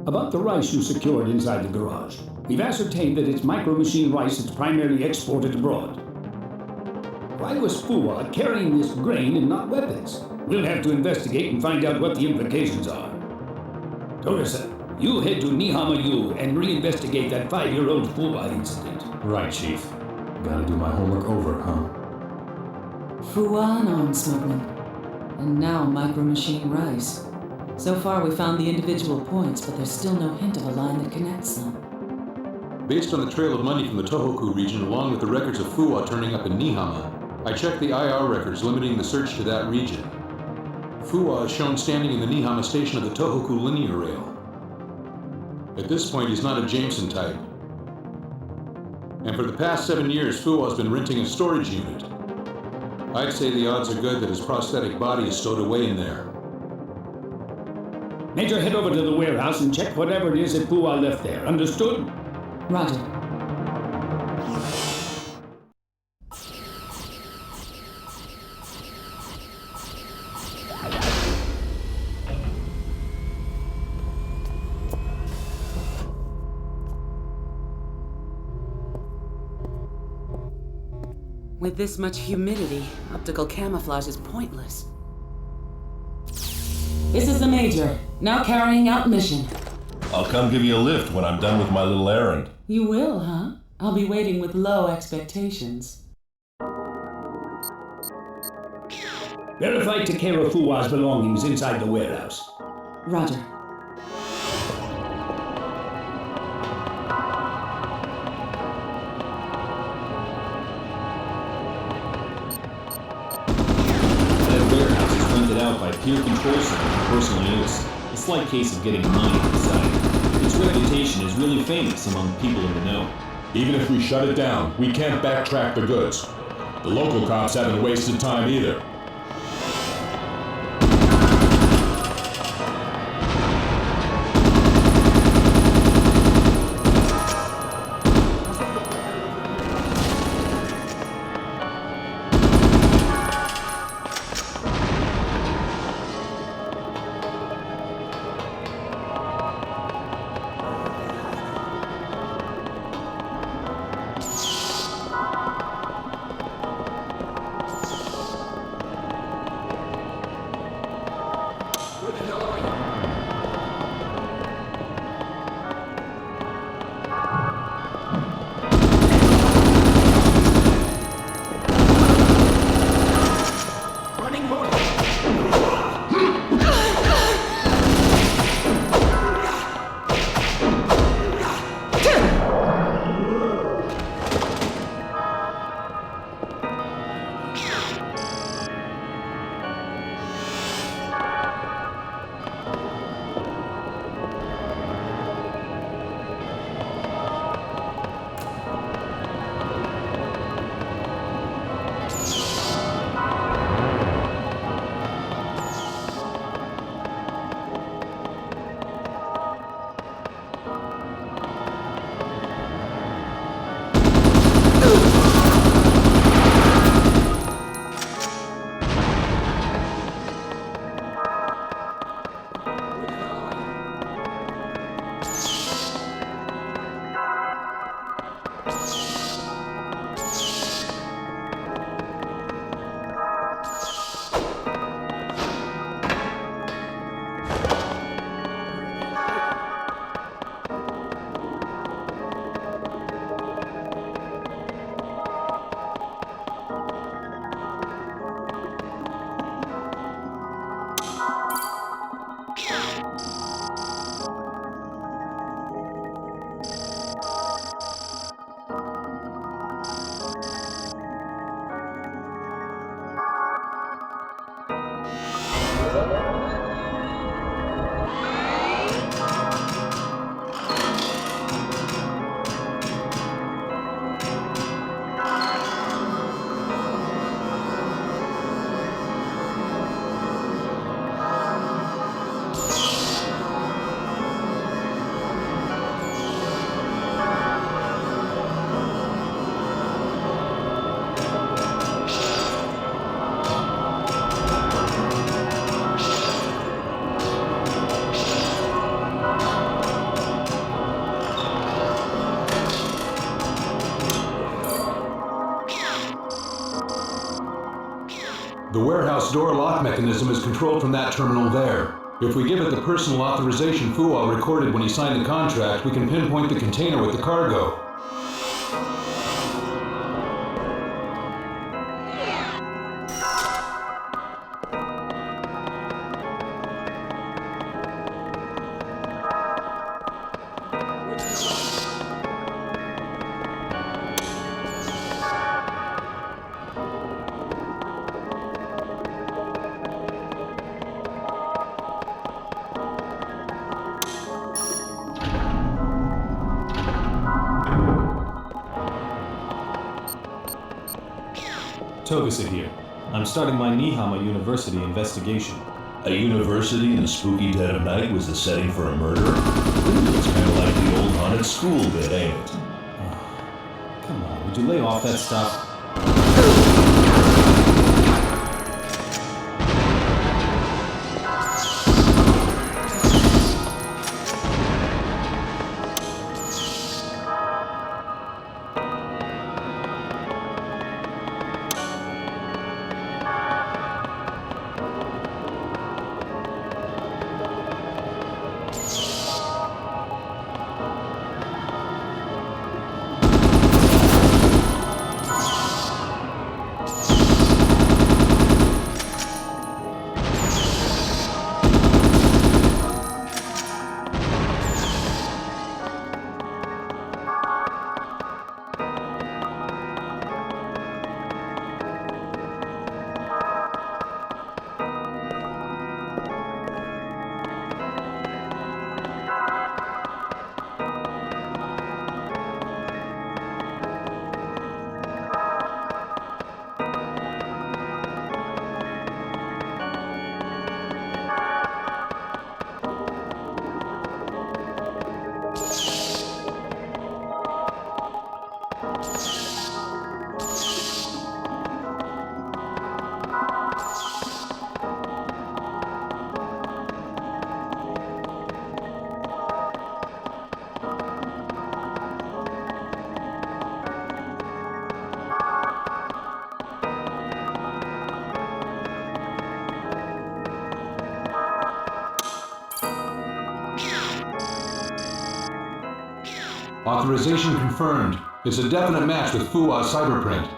About the rice you secured inside the garage. We've ascertained that it's micro-machine rice that's primarily exported abroad. Why was Fuwa carrying this grain and not weapons? We'll have to investigate and find out what the implications are. Torisa, you head to Nihama-yu and reinvestigate that 5-year-old Fuwa incident. Right, Chief. Gotta do my homework over, huh? Fuwa and arms smuggling. And now micro-machine rice. So far we found the individual points, but there's still no hint of a line that connects them. Based on the trail of money from the Tohoku region along with the records of Fuwa turning up in Nihama, I checked the IR records limiting the search to that region. Fuwa is shown standing in the Nihama station of the Tohoku linear rail. At this point, he's not a Jameson type. And for the past 7 years, Fuwa has been renting a storage unit. I'd say the odds are good that his prosthetic body is stowed away in there. Major, head over to the warehouse and check whatever it is that Fuwa left there. Understood? Roger. With this much humidity, optical camouflage is pointless. This is the Major, now carrying out mission. I'll come give you a lift when I'm done with my little errand. You will, huh? I'll be waiting with low expectations. Verify Takero Fuwa's belongings inside the warehouse. Roger. That warehouse is rented out by peer control center for personal use. A slight case of getting money inside. Its reputation is really famous among people in the know. Even if we shut it down, we can't backtrack the goods. The local cops haven't wasted time either. The warehouse door lock mechanism is controlled from that terminal there. If we give it the personal authorization Fuwa recorded when he signed the contract, we can pinpoint the container with the cargo. Togusa here. I'm starting my Nihama University investigation. A university in the spooky dead of night was the setting for a murder? It's kind of like the old haunted school bit, ain't it? Come on, would you lay off that stuff? Authorization confirmed. It's a definite match with Fuwa's cyberprint.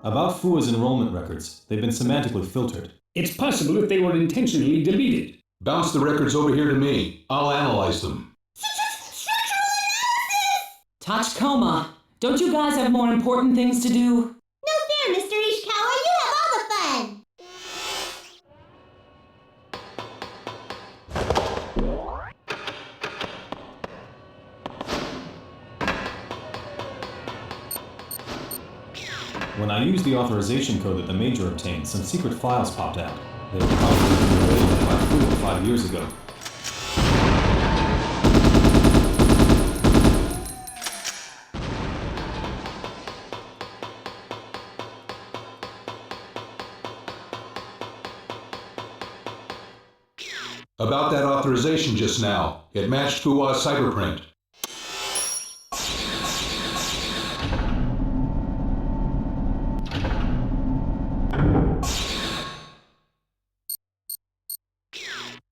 About Fua's enrollment records, they've been semantically filtered. It's possible if they were intentionally deleted. Bounce the records over here to me. I'll analyze them. Tachikoma, don't you guys have more important things to do? No fair, Mr. Ishikawa. You have all the fun. When I used the authorization code that the Major obtained, some secret files popped out. They were probably related by Fua 5 years ago. About that authorization just now, it matched Fuwa's cyberprint.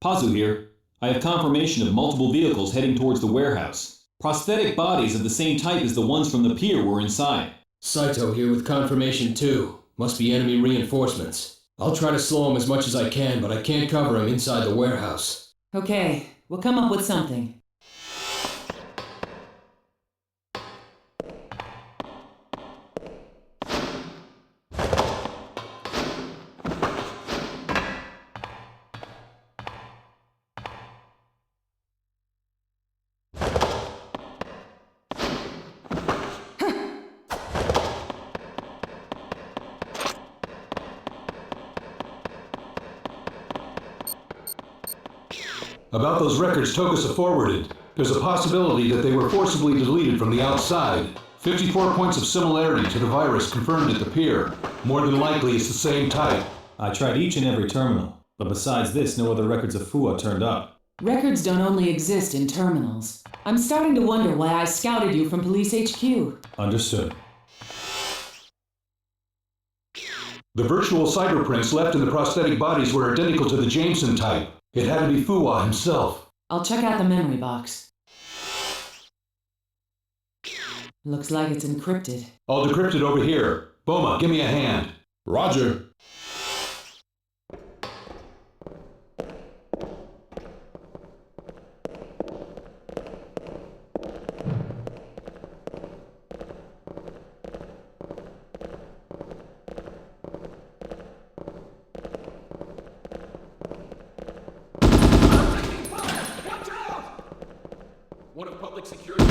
Pazu here. I have confirmation of multiple vehicles heading towards the warehouse. Prosthetic bodies of the same type as the ones from the pier were inside. Saito here with confirmation too. Must be enemy reinforcements. I'll try to slow them as much as I can, but I can't cover them inside the warehouse. Okay, we'll come up with something. About those records Tokusa forwarded. There's a possibility that they were forcibly deleted from the outside. 54 points of similarity to the virus confirmed at the pier. More than likely it's the same type. I tried each and every terminal, but besides this, no other records of FUA turned up. Records don't only exist in terminals. I'm starting to wonder why I scouted you from Police HQ. Understood. The virtual cyberprints left in the prosthetic bodies were identical to the Jameson type. It had to be FUA himself. I'll check out the memory box. Looks like it's encrypted. I'll decrypt it over here. Boma, give me a hand. Roger. One of public security.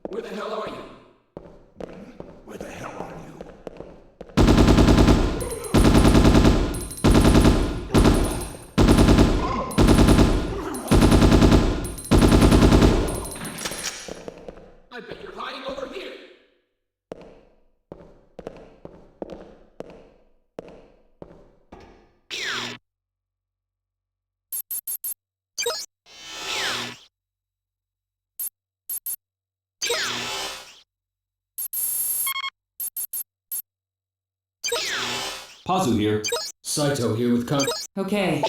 Where the hell are you? Where the hell are you? I bet you're hiding over here. Pazu here. Saito here with Okay.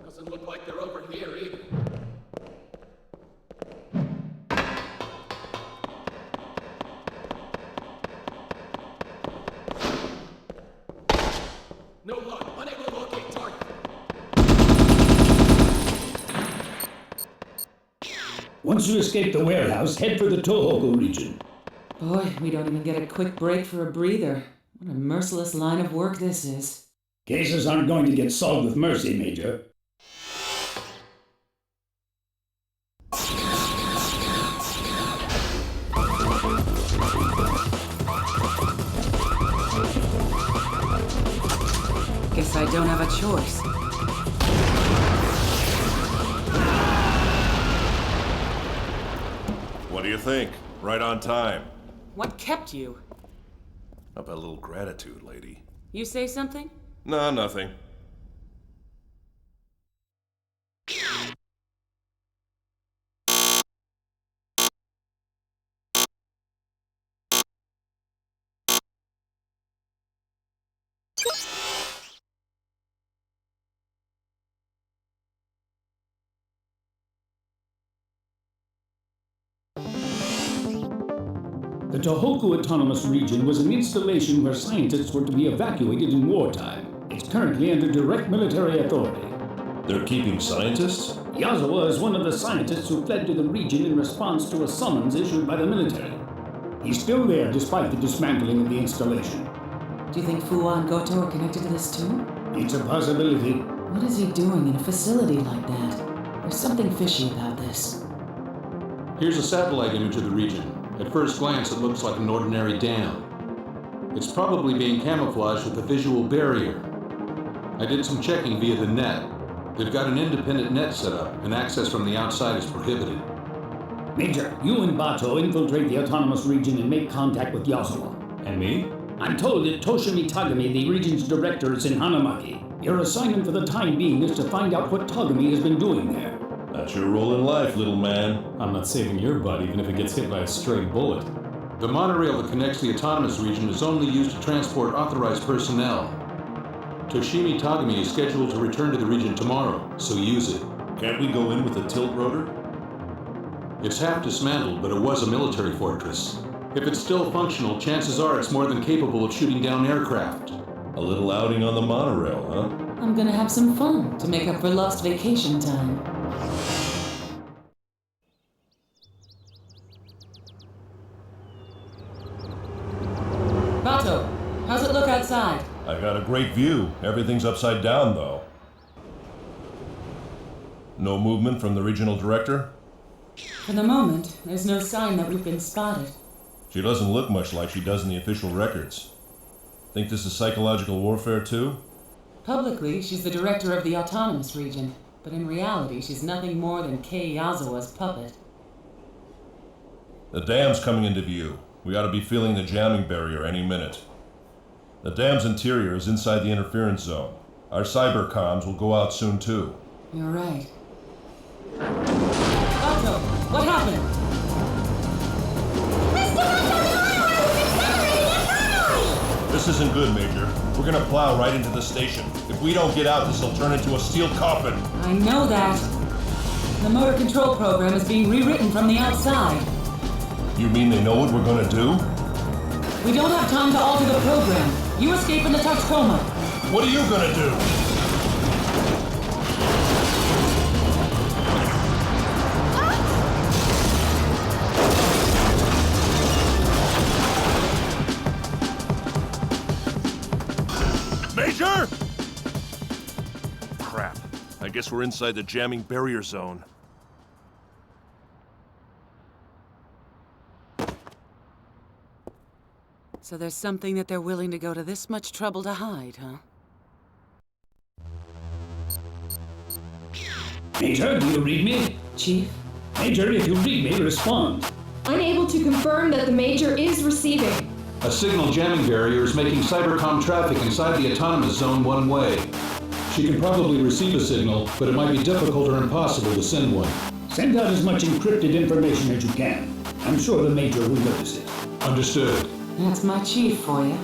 Doesn't look like they're over here either. No luck. Unable to locate target. Once you escape the warehouse, head for the Tohoku region. Boy, we don't even get a quick break for a breather. What a merciless line of work this is. Cases aren't going to get solved with mercy, Major. Guess I don't have a choice. What do you think? Right on time. What kept you? How about a little gratitude, lady? You say something? No, nothing. The Tohoku Autonomous Region was an installation where scientists were to be evacuated in wartime. It's currently under direct military authority. They're keeping scientists? Yazawa is one of the scientists who fled to the region in response to a summons issued by the military. He's still there despite the dismantling of the installation. Do you think Fuwa and Goto are connected to this too? It's a possibility. What is he doing in a facility like that? There's something fishy about this. Here's a satellite image of the region. At first glance, it looks like an ordinary dam. It's probably being camouflaged with a visual barrier. I did some checking via the net. They've got an independent net set up, and access from the outside is prohibited. Major, you and Bato infiltrate the autonomous region and make contact with Yazawa. And me? I'm told that Toshimi Tagami, the region's director, is in Hanamaki. Your assignment for the time being is to find out what Tagami has been doing there. That's your role in life, little man. I'm not saving your butt even if it gets hit by a stray bullet. The monorail that connects the autonomous region is only used to transport authorized personnel. Toshimi Tagami is scheduled to return to the region tomorrow, so use it. Can't we go in with a tilt rotor? It's half dismantled, but it was a military fortress. If it's still functional, chances are it's more than capable of shooting down aircraft. A little outing on the monorail, huh? I'm gonna have some fun to make up for lost vacation time. Bato, how's it look outside? I got a great view. Everything's upside down, though. No movement from the regional director? For the moment, there's no sign that we've been spotted. She doesn't look much like she does in the official records. Think this is psychological warfare, too? Publicly, she's the director of the autonomous region, but in reality, she's nothing more than Kei Yazawa's puppet. The dam's coming into view. We ought to be feeling the jamming barrier any minute. The dam's interior is inside the interference zone. Our cyber comms will go out soon, too. You're right. Bato, what happened? This isn't good, Major. We're gonna plow right into the station. If we don't get out, this'll turn into a steel coffin. I know that. The motor control program is being rewritten from the outside. You mean they know what we're gonna do? We don't have time to alter the program. You escape in the Tacoma. What are you gonna do? Major! Crap. I guess we're inside the jamming barrier zone. So there's something that they're willing to go to this much trouble to hide, huh? Major, do you read me? Chief? Major, if you read me, respond. Unable to confirm that the Major is receiving. A signal jamming barrier is making cybercom traffic inside the autonomous zone one way. She can probably receive a signal, but it might be difficult or impossible to send one. Send out as much encrypted information as you can. I'm sure the Major will notice it. Understood. That's my chief for you.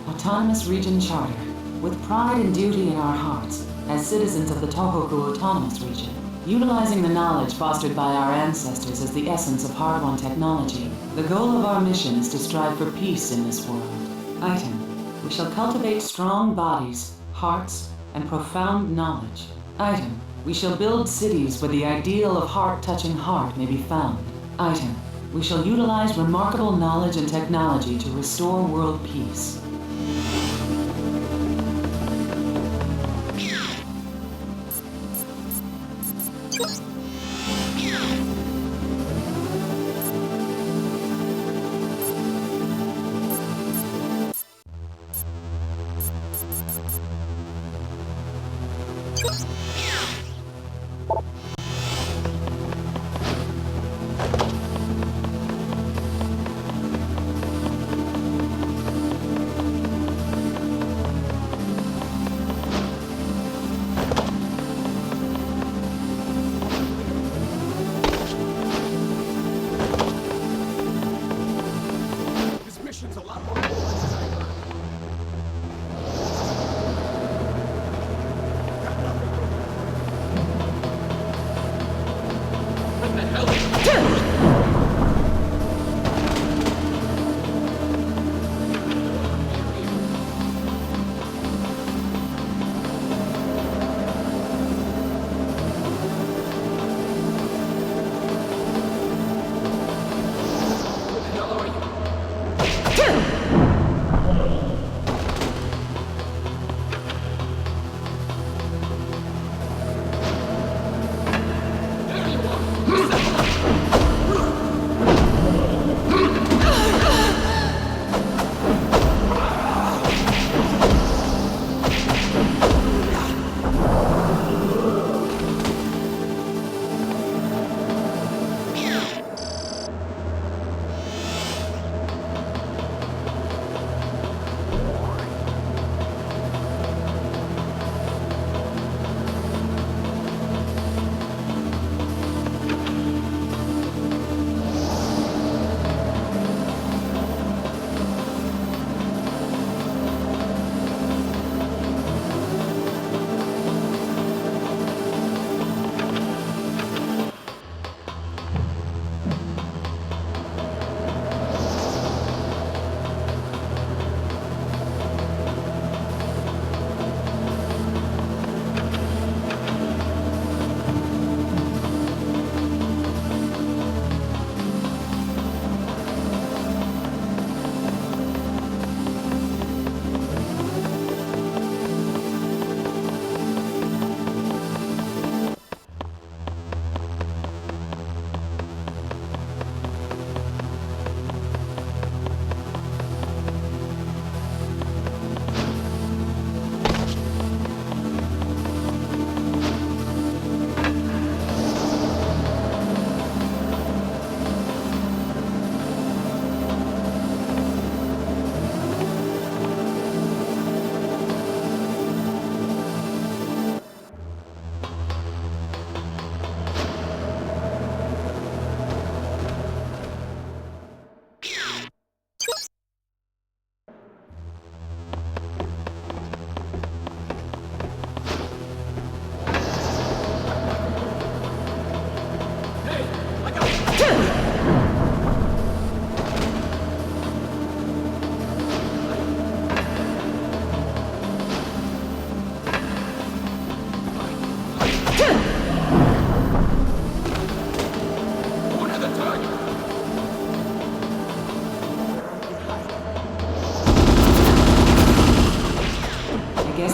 Autonomous Region Charter. With pride and duty in our hearts, as citizens of the Tohoku Autonomous Region, utilizing the knowledge fostered by our ancestors as the essence of hard-won technology, the goal of our mission is to strive for peace in this world. Item. We shall cultivate strong bodies, hearts, and profound knowledge. Item. We shall build cities where the ideal of heart-touching heart may be found. Item. We shall utilize remarkable knowledge and technology to restore world peace.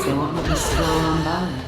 they won't let me stroll on by.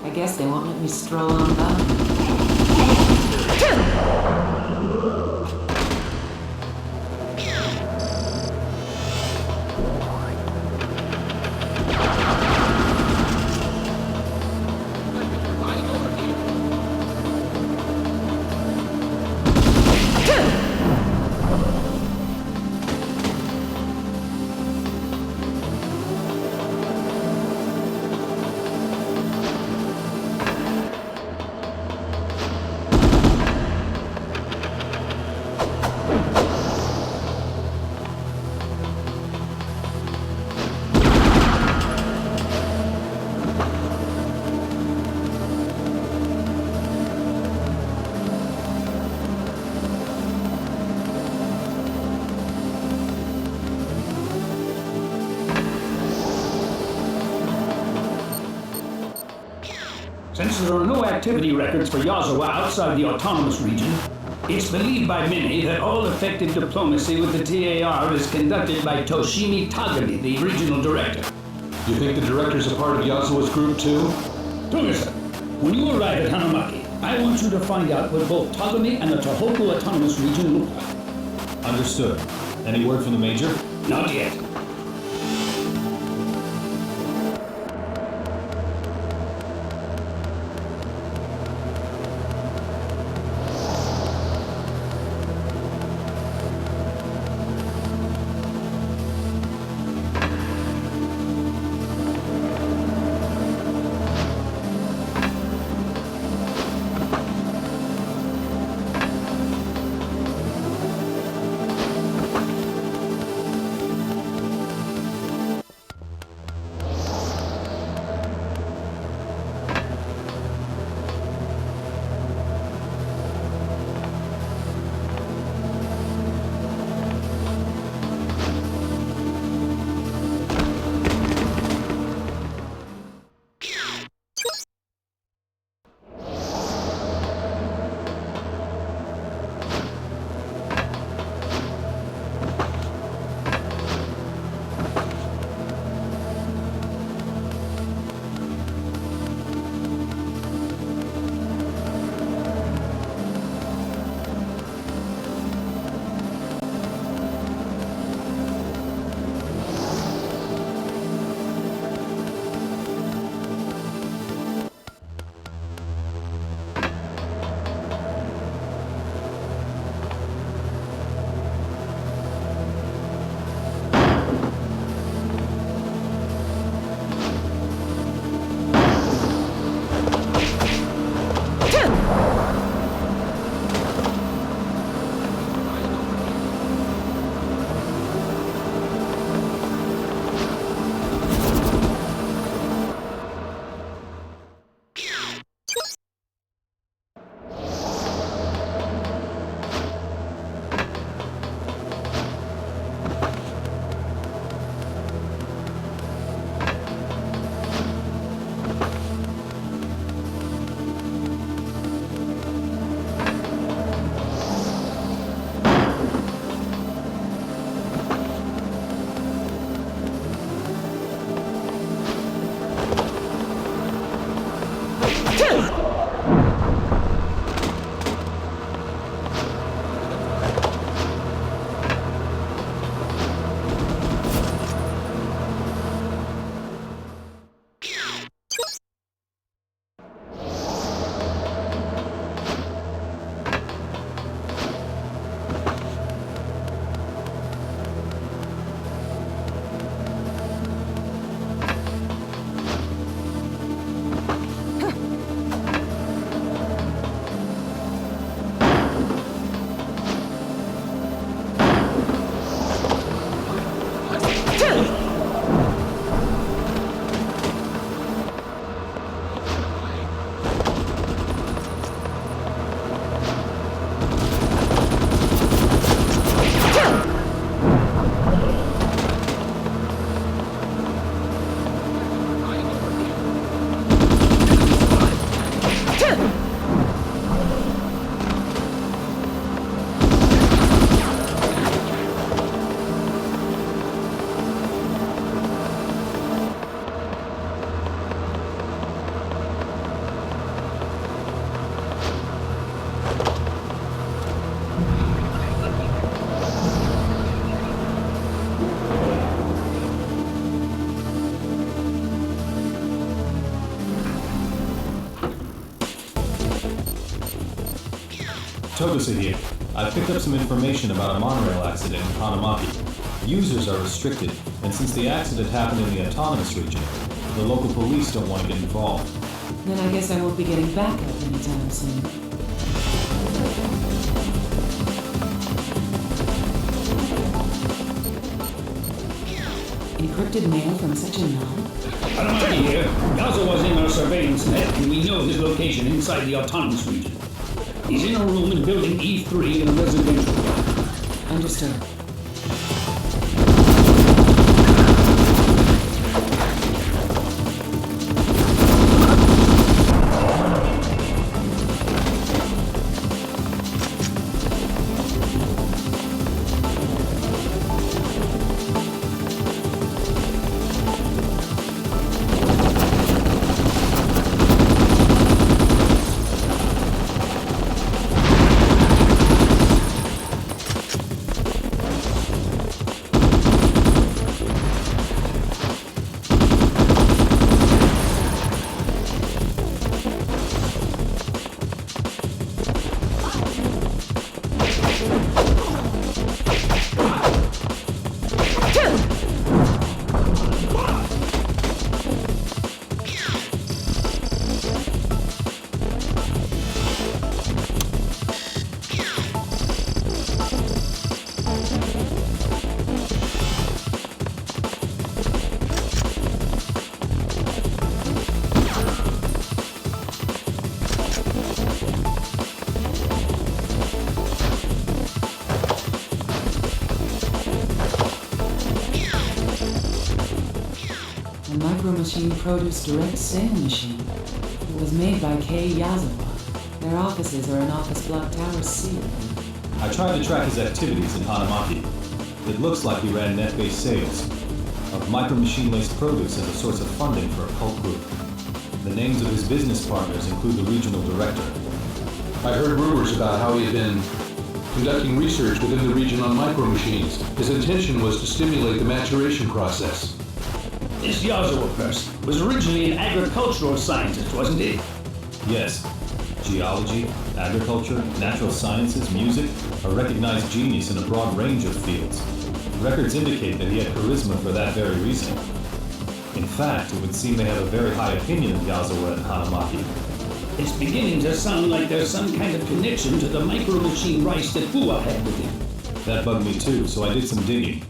I guess they won't let me stroll on by. Since there are no activity records for Yazawa outside the autonomous region, it's believed by many that all effective diplomacy with the TAR is conducted by Toshimi Tagami, the regional director. You think the director's a part of Yazawa's group too? Toga-san, when you arrive at Hanamaki, I want you to find out what both Tagami and the Tohoku autonomous region look like. Understood. Any word from the Major? Not yet. Togusa here. I picked up some information about a monorail accident in Hanamaki. Users are restricted, and since the accident happened in the autonomous region, the local police don't want to get involved. Then I guess I won't be getting backup anytime soon. Encrypted mail from such a nun? Hanamaki here. Yazo was in our surveillance net, and we know his location inside the autonomous region. He's in a room in building E3 in a residential block. Understood. Machine Produce Direct Sale Machine. It was made by Kei Yazawa. Their offices are in Office Block Tower C. I tried to track his activities in Hanamaki. It looks like he ran net-based sales of micro-machine-laced produce as a source of funding for a cult group. The names of his business partners include the regional director. I heard rumors about how he had been conducting research within the region on micro-machines. His intention was to stimulate the maturation process. This Yazawa person was originally an agricultural scientist, wasn't he? Yes. Geology, agriculture, natural sciences, music, a recognized genius in a broad range of fields. Records indicate that he had charisma for that very reason. In fact, it would seem they have a very high opinion of Yazawa and Hanamaki. It's beginning to sound like there's some kind of connection to the micro-machine rice that Fuwa had with him. That bugged me too, so I did some digging.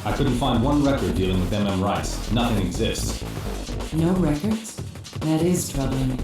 I couldn't find one record dealing with MM Rice. Nothing exists. No records? That is troubling.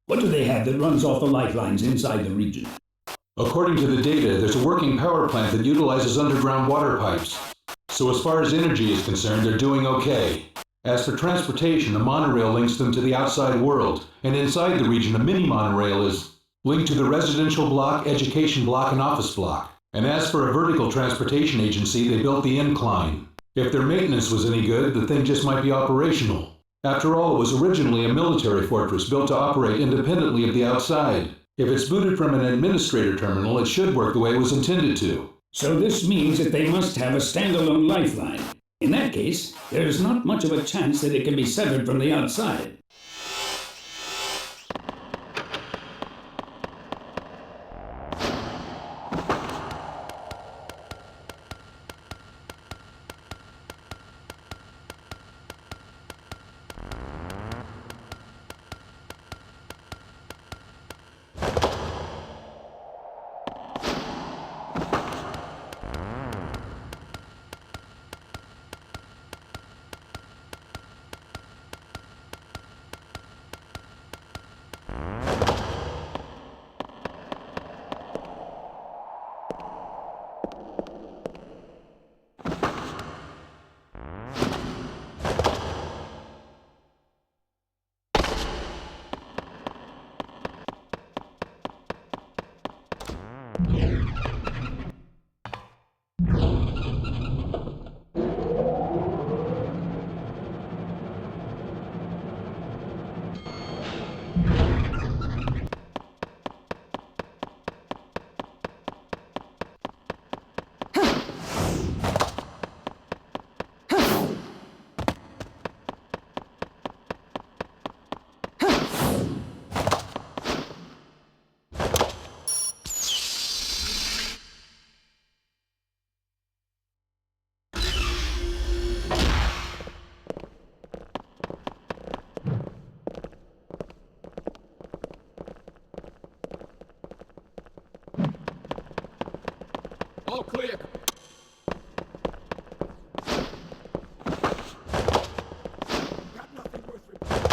What do they have that runs off the lifelines inside the region? According to the data, there's a working power plant that utilizes underground water pipes. So as far as energy is concerned, they're doing okay. As for transportation, a monorail links them to the outside world, and inside the region, a mini monorail is linked to the residential block, education block, and office block. And as for a vertical transportation agency, they built the incline. If their maintenance was any good, the thing just might be operational. After all, it was originally a military fortress built to operate independently of the outside. If it's booted from an administrator terminal, it should work the way it was intended to. So this means that they must have a standalone lifeline. In that case, there's not much of a chance that it can be severed from the outside. All clear. Got nothing worth reporting.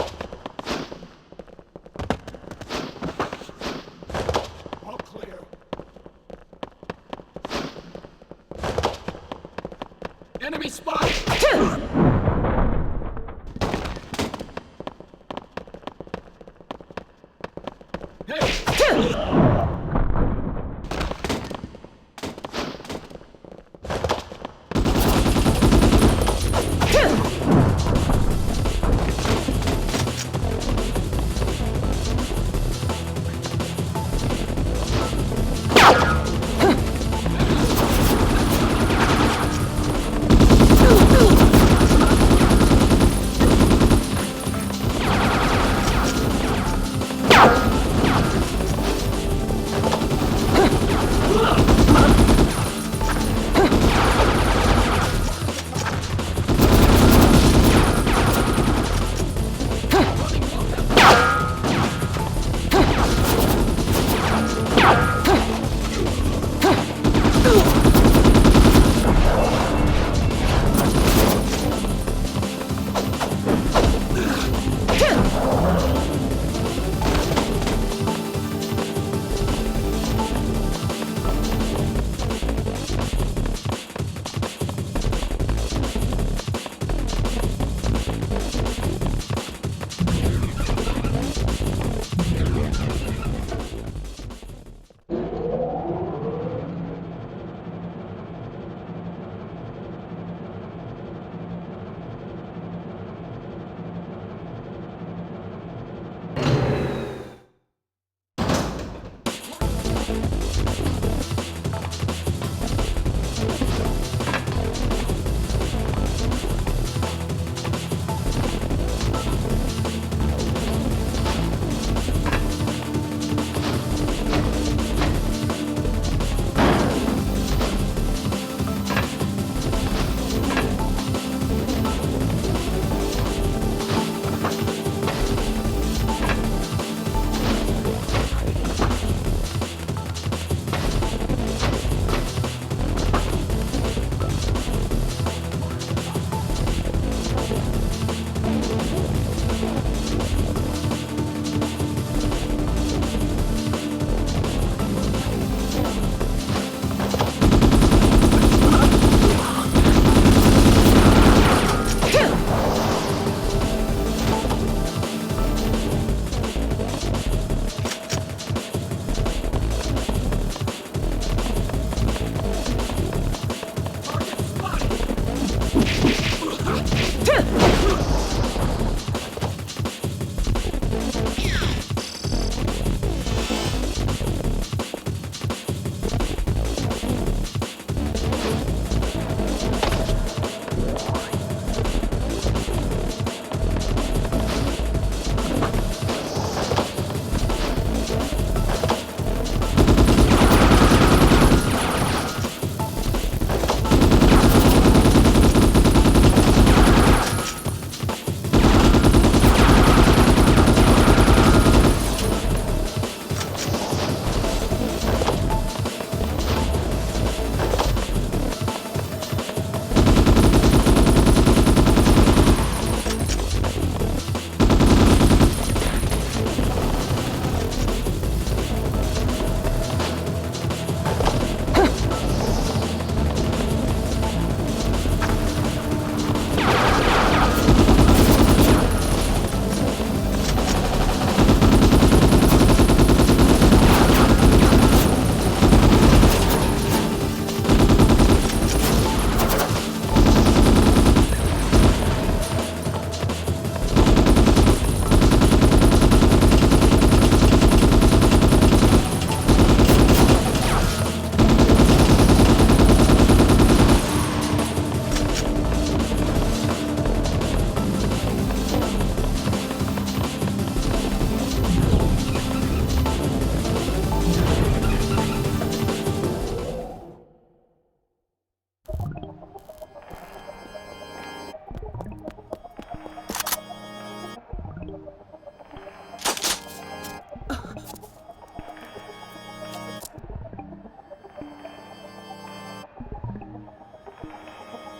All clear. Enemy spotted!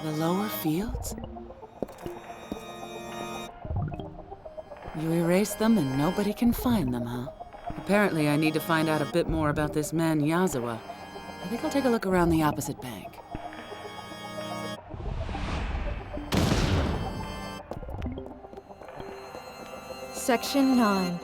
The lower fields? You erase them and nobody can find them, huh? Apparently I need to find out a bit more about this man Yazawa. I think I'll take a look around the opposite bank. Section 9.